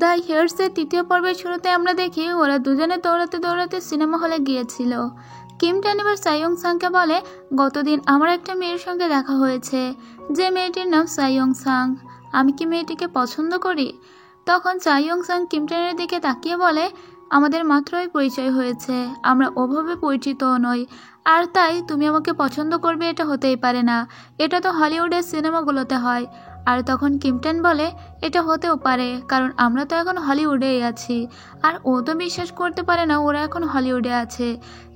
The হিয়ার্সের তৃতীয় পর্বের শুরুতে আমরা দেখি ওরা দুজনে দৌড়াতে দৌড়াতে সিনেমা হলে গিয়েছিল। কিম ট্যান এবার সাইয়ং সাংকে বলে, গতদিন আমার একটা মেয়ের সঙ্গে দেখা হয়েছে, যে মেয়েটির নাম সাইয়ং সাং। আমি কি মেয়েটিকে পছন্দ করি? তখন সাইয়ং সাং কিম ট্যানের দিকে তাকিয়ে বলে, আমাদের মাত্রই পরিচয় হয়েছে, আমরা ওভাবে পরিচিতও নই, আর তাই তুমি আমাকে পছন্দ করবে এটা হতেই পারে না। এটা তো হলিউডের সিনেমাগুলোতে হয়। আর তখন কিম ট্যান বলে, এটা হতেও পারে, কারণ আমরা তো এখন হলিউডেই আছি। আর ও তো বিশ্বাস করতে পারে না ওরা এখন হলিউডে আছে।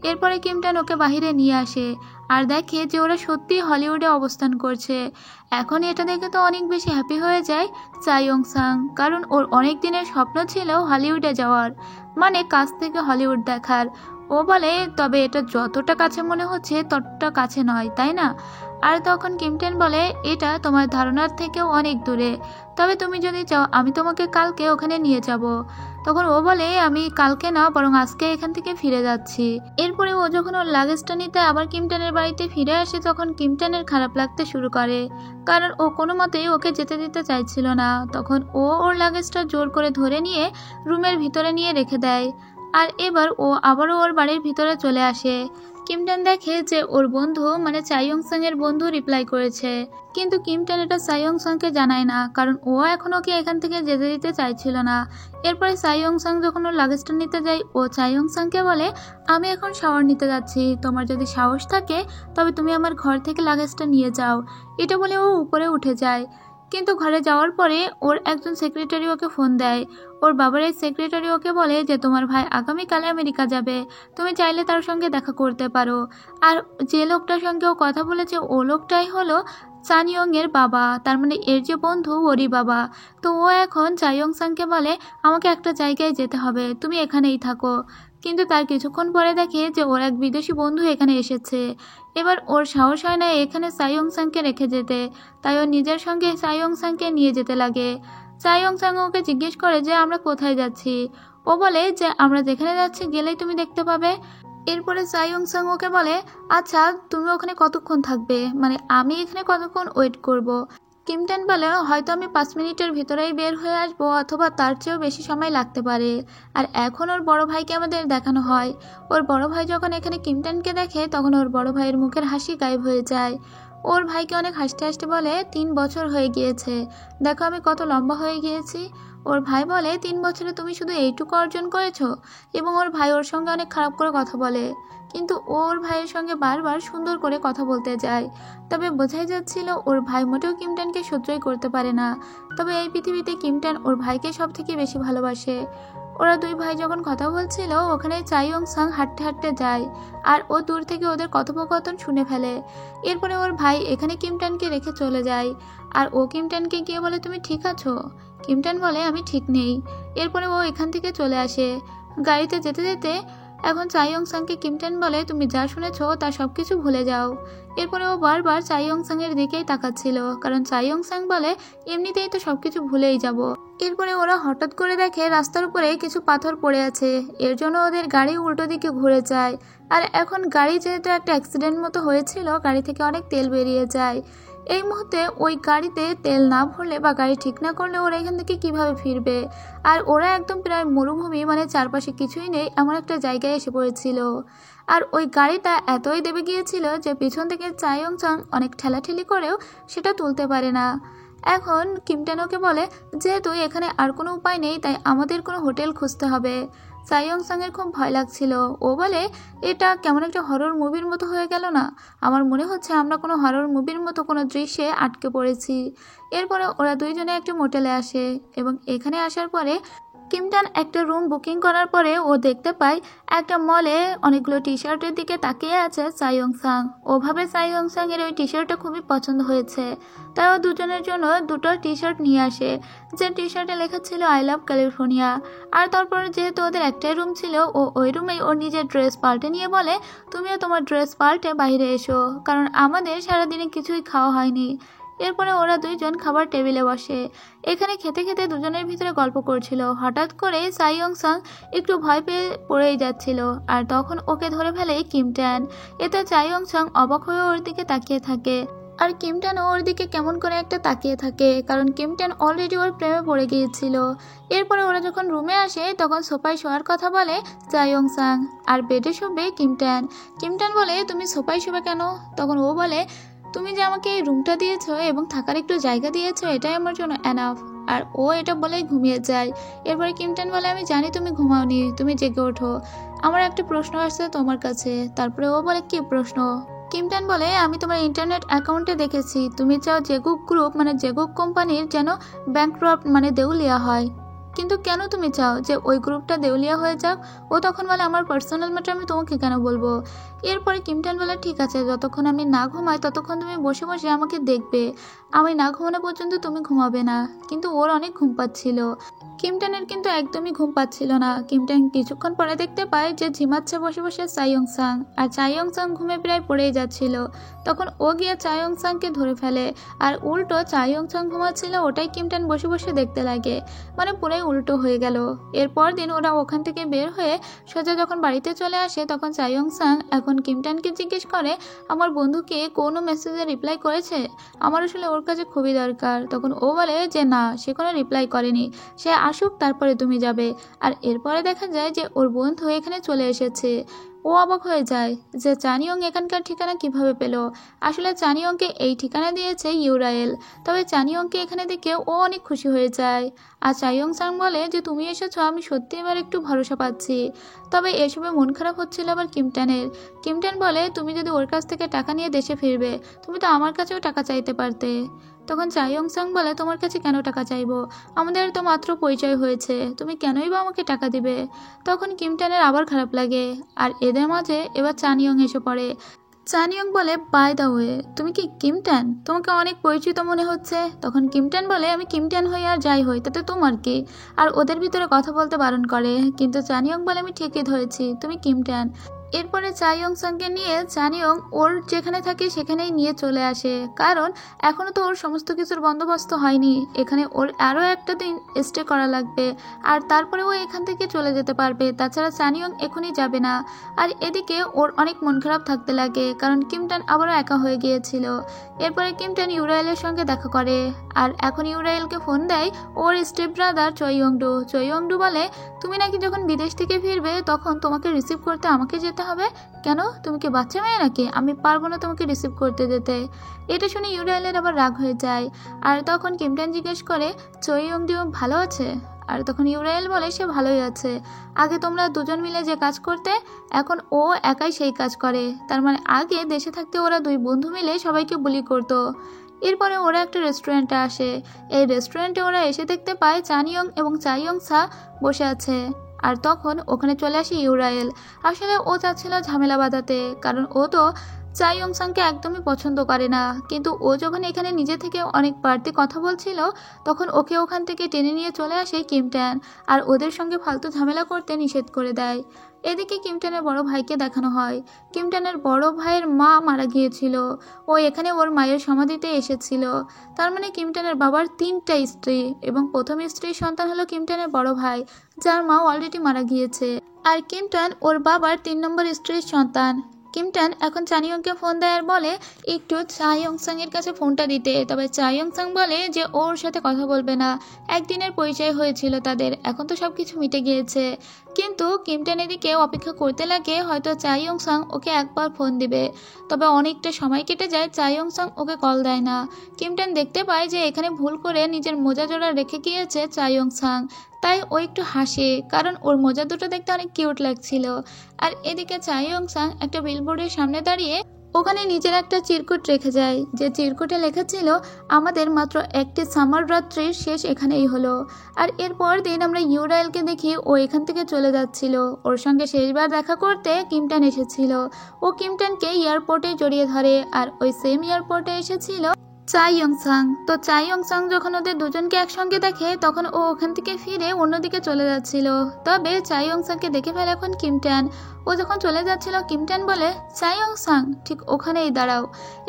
এরপরে কিম ট্যান ওকে বাহিরে নিয়ে আসে আর দেখে যে ওরা সত্যিই হলিউডে অবস্থান করছে। এখন এটা দেখে তো অনেক বেশি হ্যাপি হয়ে যায় সাইয়ং সাং, কারণ ওর অনেক দিনের স্বপ্ন ছিল হলিউডে যাওয়ার, মানে কাছ থেকে হলিউড দেখার। ও বলে, তবে এটা যতটা কাছে মনে হচ্ছে ততটা কাছে নয়, তাই না? আর তখন কিম ট্যান বলে, এটা তোমার ধারণার থেকেও অনেক দূরে, তবে তুমি যদি চাও আমি তোমাকে কালকে ওখানে নিয়ে যাব। তখন ও বলে, আমি কালকে না বরং আজকে এখান থেকে ফিরে যাচ্ছি। এরপরে ও যখন ওর লাগেজটা নিতে আবার কিম ট্যানের বাড়িতে ফিরে আসে, তখন কিম ট্যানের খারাপ লাগতে শুরু করে, কারণ ও কোনো মতেই ওকে যেতে দিতে চাইছিল না। তখন ও ওর লাগেজটা জোর করে ধরে নিয়ে রুমের ভিতরে নিয়ে রেখে দেয়। আর এবার ও আবারও ওর বাড়ির ভিতরে চলে আসে। কিম ট্যান দেখে যে ওর বন্ধু মানে সাইয়ং সাং এর বন্ধু রিপ্লাই করেছে, কিন্তু কিম ট্যান এটা সাইয়ং সাংকে জানায় না, কারণ ও এখন ওকে এখান থেকে যেতে দিতে চাইছিল না। এরপরে সাইয়ং সাং যখন ওর লাগেজটা নিতে যায়, ও সাইয়ং সাংকে বলে, আমি এখন শাওয়ার নিতে যাচ্ছি, তোমার যদি সাহস থাকে তবে তুমি আমার ঘর থেকে লাগেজটা নিয়ে যাও। এটা বলে ও উপরে উঠে যায়। কিন্তু ঘরে যাওয়ার পরে ওর একজন সেক্রেটারি ওকে ফোন দেয়। ওর বাবার এই সেক্রেটারি ওকে বলে যে তোমার ভাই আগামীকালে আমেরিকা যাবে, তুমি চাইলে তার সঙ্গে দেখা করতে পারো। আর যে লোকটার সঙ্গে ও কথা বলেছে ও লোকটাই হলো সানইয়ং এর বাবা, তার মানে এর যে বন্ধু ওরই বাবা। তো ও এখন সাইয়ং সাংকে বলে, আমাকে একটা জায়গায় যেতে হবে, তুমি এখানেই থাকো। কিন্তু তার কিছুক্ষণ পরে দেখে যে ওর এক বিদেশি বন্ধু এখানে এসেছে। এবার ওর সাহস হয় না এখানে সাইয়ং সাংকে রেখে যেতে, তাই ও নিজের সঙ্গে সাইয়ং সাংকে নিয়ে যেতে লাগে। সাইয়ং সাং ওকে জিজ্ঞেস করে যে আমরা কোথায় যাচ্ছি। ও বলে যে আমরা যেখানে যাচ্ছি গেলেই তুমি দেখতে পাবে। এরপরে সাইয়ং সাং ওকে বলে, আচ্ছা তুমি ওখানে কতক্ষণ থাকবে, মানে আমি এখানে কতক্ষণ ওয়েট করব। কিম ট্যান বলে, হয়তো আমি 5 মিনিটের ভিতরেই বের হয়ে আসবো, অথবা তার চেয়েও বেশি সময় লাগতে পারে। আর এখন ওর বড় ভাইকে আমাদের দেখানো হয়। ওর বড় ভাই যখন এখানে কিম ট্যানকে দেখে তখন ওর বড় ভাইয়ের মুখের হাসি গায়েব হয়ে যায়। ওর ভাইকে অনেক হাসতে হাসতে বলে, 3 বছর হয়ে গিয়েছে, দেখো আমি কত লম্বা হয়ে গিয়েছি। ওর ভাই বলে, 3 বছরে তুমি শুধু এইটুকু অর্জন করেছো? এবং ওর ভাই ওর সঙ্গে অনেক খারাপ করে কথা বলে, কিন্তু ওর ভাইয়ের সঙ্গে বারবার সুন্দর করে কথা বলতে যায়। তবে বোঝাই যাচ্ছিল ওর ভাই মোটেও কিম ট্যানকে সহ্যই করতে পারে না। তবে এই পৃথিবীতে কিম ট্যান ওর ভাইকে সব থেকে বেশি ভালোবাসে। ওরা দুই ভাই যখন কথা বলছিল ওখানে সাইয়ং সাং হাঁটতে হাঁটতে যায়, আর ও দূর থেকে ওদের কথোপকথন শুনে ফেলে। এরপরে ওর ভাই এখানে কিম ট্যানকে রেখে চলে যায়, আর ও কিম ট্যানকে গিয়ে বলে, তুমি ঠিক আছো? কিম ট্যান বলে, আমি ঠিক নেই। এরপরে ও এখান থেকে চলে আসে। গাড়িতে যেতে যেতে এখন সাইয়ং সাংকে কিম ট্যান বলে, তুমি যা শুনেছো তা সব কিছু ভুলে যাও। এরপরে ও বারবার সাইয়ং সাং এর দিকেই তাকাচ্ছিল, কারণ সাইয়ং সাং বলে, এমনিতেই তো সবকিছু ভুলেই যাব। এরপরে ওরা হঠাৎ করে দেখে রাস্তার উপরে কিছু পাথর পড়ে আছে, এর জন্য ওদের গাড়ি উল্টো দিকে ঘুরে যায়। আর এখন গাড়ি যেহেতু একটা অ্যাক্সিডেন্ট মতো হয়েছিল, গাড়ি থেকে অনেক তেল বেরিয়ে যায়। এই মুহূর্তে ওই গাড়িতে তেল না ভরলে বা গাড়ি ঠিক না করলে ওরা এখান থেকে কিভাবে ফিরবে? আর ওরা একদম প্রায় মরুভূমি, মানে চারপাশে কিছুই নেই এমন একটা জায়গায় এসে পড়েছিল। আর ওই গাড়িটা এতই দেবে গিয়েছিল যে পিছন থেকে সাইয়ং সাং অনেক ঠেলাঠেলি করেও সেটা তুলতে পারে না। এখন কিম ট্যান ওকে বলে, যেহেতু এখানে আর কোনো উপায় নেই তাই আমাদের কোনো হোটেল খুঁজতে হবে। সাইয়ং সাং এর খুব ভয় লাগছিল। ও বলে, এটা কেমন একটা হরর মুভির মতো হয়ে গেল না? আমার মনে হচ্ছে আমরা কোনো হরর মুভির মতো কোনো দৃশ্যে আটকে পড়েছি। এরপরে ওরা দুইজনে একটা মোটেলে আসে, এবং এখানে আসার পরে কিম ট্যান একটা রুম বুকিং করার পরে ও দেখতে পায় একটা মলে অনেকগুলো টি শার্টের দিকে তাকিয়ে আছে সাইয়ং সাং। ওভাবে সাইয়ং সাং এর ওই টি শার্টটা খুবই পছন্দ হয়েছে, তাই ও দুজনের জন্য দুটো টি শার্ট নিয়ে আসে, যে টি শার্টে লেখা ছিল আই লাভ ক্যালিফোর্নিয়া। আর তারপরে যেহেতু ওদের একটাই রুম ছিল, ও ওই রুমেই ওর নিজের ড্রেস পাল্টে নিয়ে বলে, তুমিও তোমার ড্রেস পাল্টে বাইরে এসো, কারণ আমাদের সারাদিনে কিছুই খাওয়া হয়নি। এরপরে ওরা দুইজন খাবার টেবিলে বসে। এখানে খেতে খেতে দুজনের ভিতরে গল্প করছিল। হঠাৎ করে সাইয়ং সাং একটু ভয় পেয়ে পড়েই যাচ্ছিল, আর তখন ওকে ধরে ফেলে কিম ট্যান। এতে সাইয়ং সাং অবাক হয়ে ওর দিকে তাকিয়ে থাকে। আর কিমটানও ওর দিকে কেমন করে একটা তাকিয়ে থাকে, কারণ কিমটান অলরেডি ওর প্রেমে পড়ে গিয়েছিল। এরপরে ওরা যখন রুমে আসে তখন সোফায় শোয়ার কথা বলে চাইয়ং সাং, আর বেডে শোবে কিমটান। কিমটান বলে তুমি সোফায় শোবে কেন? তখন ও বলে তুমি যে আমাকে এই রুমটা দিয়েছো এবং থাকার একটু জায়গা দিয়েছো এটাই আমার জন্য এনাফ। আর ও এটা বলেই ঘুমিয়ে যায়। এরপরে কিমটান বলে আমি জানি তুমি ঘুমাওনি, তুমি জেগে ওঠো, আমার একটা প্রশ্ন আসছে তোমার কাছে। তারপরে ও বলে কি প্রশ্ন? কিমটান বলে আমি তোমার ইন্টারনেট অ্যাকাউন্টে দেখেছি তুমি চাও জেগুক গ্রুপ মানে জেগুক কোম্পানির যেন ব্যাংক্রাপ্ট মানে দেউলিয়া হয়, কিন্তু কেন তুমি চাও যে ওই গ্রুপটা দেউলিয়া হয়ে যাক? ও তখন বলে আমার পার্সোনাল ম্যাটার আমি তোমাকে কেন বলবো। এরপরে কিমটান বলে ঠিক আছে, যতক্ষণ আমি না ঘুমাই ততক্ষণ তুমি বসে বসে আমাকে দেখবে, আমি না ঘুমানো পর্যন্ত তুমি ঘুমাবে না। কিন্তু ওর অনেক ঘুম পাচ্ছিল। কিমটানের কিন্তু একদমই ঘুম পাচ্ছিল না। কিমটান কিছুক্ষণ পরে দেখতে পায় যে ঝিমাচ্ছে বসে বসে চাইয়ং সাং, আর চাইয়ং সাং ঘুমে প্রায় পড়েই যাচ্ছিল। তখন ও গিয়ে চাইয়ং সাংকে ধরে ফেলে, আর উল্টো চাইয়ং সাং ঘুমাচ্ছিল ওটাই কিমটান বসে বসে দেখতে লাগে, মানে পুরাই উল্টো হয়ে গেল। এরপর দিন ওরা ওখান থেকে বের হয়ে সোজা যখন বাড়িতে চলে আসে তখন চাইয়ং সাং এখন কিমটানকে জিজ্ঞেস করে আমার বন্ধুকে কোনো মেসেজে রিপ্লাই করেছে, আমার আসলে ওর কাছে খুবই দরকার। তখন ও বলে যে না, সে কোনো রিপ্লাই করেনি, সে আসুক তারপরে তুমি যাবে। আর এরপরে দেখা যায় যে ওর বন্ধু এখানে চলে এসেছে। ও অবাক হয়ে যায় যে চানিয়ং এখানকার ঠিকানা কিভাবে পেল। আসলে চানিয়ংকে এই ঠিকানা দিয়েছে ইউরায়েল। তবে চানিয়ংকে এখানে দেখে ও অনেক খুশি হয়ে যায়। আর চাইয়ং সাং বলে যে তুমি এসেছো, আমি সত্যি এবার একটু ভরসা পাচ্ছি। তবে এসবে মন খারাপ হচ্ছিল আবার কিমটানের। কিমটান বলে তুমি যদি ওর কাছ থেকে টাকা নিয়ে দেশে ফিরবে, তুমি তো আমার কাছেও টাকা চাইতে পারতে। তখন চাইয়ং সাং বলে তোমার কাছে কেন টাকা চাইবো, আমাদের তো মাত্র পরিচয় হয়েছে, তুমি কেনই বা আমাকে টাকা দিবে। তখন কিমটানের আবার খারাপ লাগে। আর এদের মাঝে এবার চানিয়ং এসে পড়ে। চানিয়ং বলে বাই দ্য ওয়ে তুমি কি কিমটান, তোমাকে অনেক পরিচিত মনে হচ্ছে। তখন কিমটান বলে আমি কিমটান হই আর যাই হই তাতে তোমার কি। আর ওদের ভিতরে কথা বলতে বারণ করে, কিন্তু চানিয়ং বলে আমি ঠিকই ধরেছি, তুমি কিমটান। এরপরে চাইয়ং সাংকে নিয়ে চানিয়ং ওর যেখানে থাকে সেখানেই নিয়ে চলে আসে, কারণ এখনও তো ওর সমস্ত কিছুর বন্দোবস্ত হয়নি, এখানে ওর আরও একটা দিন স্টে করা লাগবে, আর তারপরে ও এখান থেকে চলে যেতে পারবে। তাছাড়া চানিয়ং এখনই যাবে না। আর এদিকে ওর অনেক মন খারাপ থাকতে লাগে, কারণ কিমটান আবারও একা হয়ে গিয়েছিল। এরপরে কিমটান ইউরায়েলের সঙ্গে দেখা করে, আর এখন ইউরায়েলকে ফোন দেয় ওর স্টেপ ব্রাদার চইয়ংডু। চইয়ংডু বলে তুমি নাকি যখন বিদেশ থেকে ফিরবে তখন তোমাকে রিসিভ করতে আমাকে যেতে হবে। কেন, তুমি কি বাচ্চা মেয়ে নাকি, আমি পারবো না তোমাকে রিসিভ করতে যেতে। এটা শুনে ইউরায়েলের আবার রাগ হয়ে যায়। আর তখন কিমটান জিজ্ঞেস করে চইয়ংডু ভালো আছে? আর তখন ইউরায়েল বলে সে ভালোই আছে, আগে তোমরা দুজন মিলে যে কাজ করতে এখন ও একাই সেই কাজ করে, তার মানে আগে দেশে থাকতে ওরা দুই বন্ধু মিলে সবাইকে বুলি করতো। এরপরে ওরা একটা রেস্টুরেন্টে আসে। এই রেস্টুরেন্টে ওরা এসে দেখতে পায় চানিয়ং এবং চাইয়ং সা বসে আছে। আর তখন ওখানে চলে আসে ইউরায়েল। আসলে ও চাচ্ছিল ঝামেলা বাঁধাতে, কারণ ও তো চাইয়ং সাংকে একদমই পছন্দ করে না। কিন্তু ও যখন এখানে নিজে থেকে অনেক বাড়তি কথা বলছিল তখন ওকে ওখান থেকে টেনে নিয়ে চলে আসে কিমটান, আর ওদের সঙ্গে ফালতু ঝামেলা করতে নিষেধ করে দেয়। এদিকে কিমটানের বড় ভাইকে দেখানো হয়। কিমটানের বড় ভাইয়ের মা মারা গিয়েছিল, ও এখানে ওর মায়ের সমাধিতে এসেছিল। তার মানে কিমটানের বাবার 3টা স্ত্রী, এবং প্রথম স্ত্রীর সন্তান হলো কিমটানের বড় ভাই, যার মা অলরেডি মারা গিয়েছে। আর কিমটান ওর বাবার 3 নম্বর স্ত্রীর সন্তান। কিমটান এখন চানিয়ংকে ফোন দেয় আর বলে একটু চাইয়ং সাং এর কাছে ফোনটা দিতে। তবে চাইয়ং সাং বলে যে ওর সাথে কথা বলবে না, একদিনের পরিচয় হয়েছিল তাদের, এখন তো সব কিছু মিটে গিয়েছে। কিন্তু কিমটান এদিকে অপেক্ষা করতে লাগে হয়তো চাইয়ং সাং ওকে একবার ফোন দিবে। তবে অনেকটা সময় কেটে যায়, চাইয়ং সাং ওকে কল দেয় না। কিমটান দেখতে পায় যে এখানে ভুল করে নিজের মোজা জোড়া রেখে গিয়েছে চাইয়ং সাং, তাই ও একটু হাসে, কারণ ওর মোজা দুটো দেখতে অনেক কিউট লাগছিল। আর এদিকে চাইয়ং সাং একটা বিলবোর্ডের সামনে দাঁড়িয়ে ওখানে নিজের একটা চিরকুট রেখে যায়, যে চিরকুটে লেখা ছিল আমাদের মাত্র একটি সামার রাত্রির শেষ এখানেই হলো। আর এরপর দিন আমরা ইউরায়েলকে দেখি ও এখান থেকে চলে যাচ্ছিল। ওর সঙ্গে শেষবার দেখা করতে কিমটান এসেছিল। ও কিমটানকে এয়ারপোর্টে জড়িয়ে ধরে, আর ওই সেম এয়ারপোর্টে এসেছিল চাই ইয়ংসাং। তো চাই ইয়ংসাং যখন ওদের দুজনকে একসঙ্গে দেখে তখন ও ওখান থেকে ফিরে অন্যদিকে চলে যাচ্ছিল। তবে চাই ইয়ংসাংকে দেখে ফেলে এখন কিমটান। ও যখন চলে যাচ্ছিল কিমটান বলে, চাই ইয়ংসাং ঠিক ওখানেই দাঁড়াও,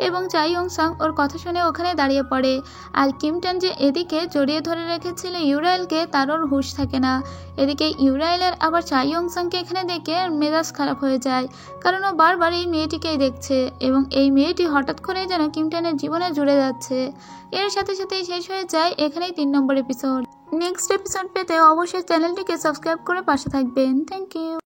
এবং চাই ইয়ংসাং ওর কথা শুনে ওখানে দাঁড়িয়ে পড়ে। আর কিমটান যে এদিকে জড়িয়ে ধরে রেখেছিল ইউরাইলকে, তার ওর হুঁশ থাকে না। এদিকে ইউরাইলের আবার চাই ইয়ংসাংকে এখানে দেখে মেজাজ খারাপ হয়ে যায়, কারণ ও বারবার এই মেয়েটিকেই দেখছে এবং এই মেয়েটি হঠাৎ করেই যেন কিমটানের জীবনে জুড়ে যাচ্ছে। এর সাথে সাথেই শেষ হয়ে যায় এখানেই 3 নম্বর এপিসোড। নেক্সট এপিসোড পেতে অবশ্যই চ্যানেলটিকে সাবস্ক্রাইব করে পাশে থাকবেন। Thank you.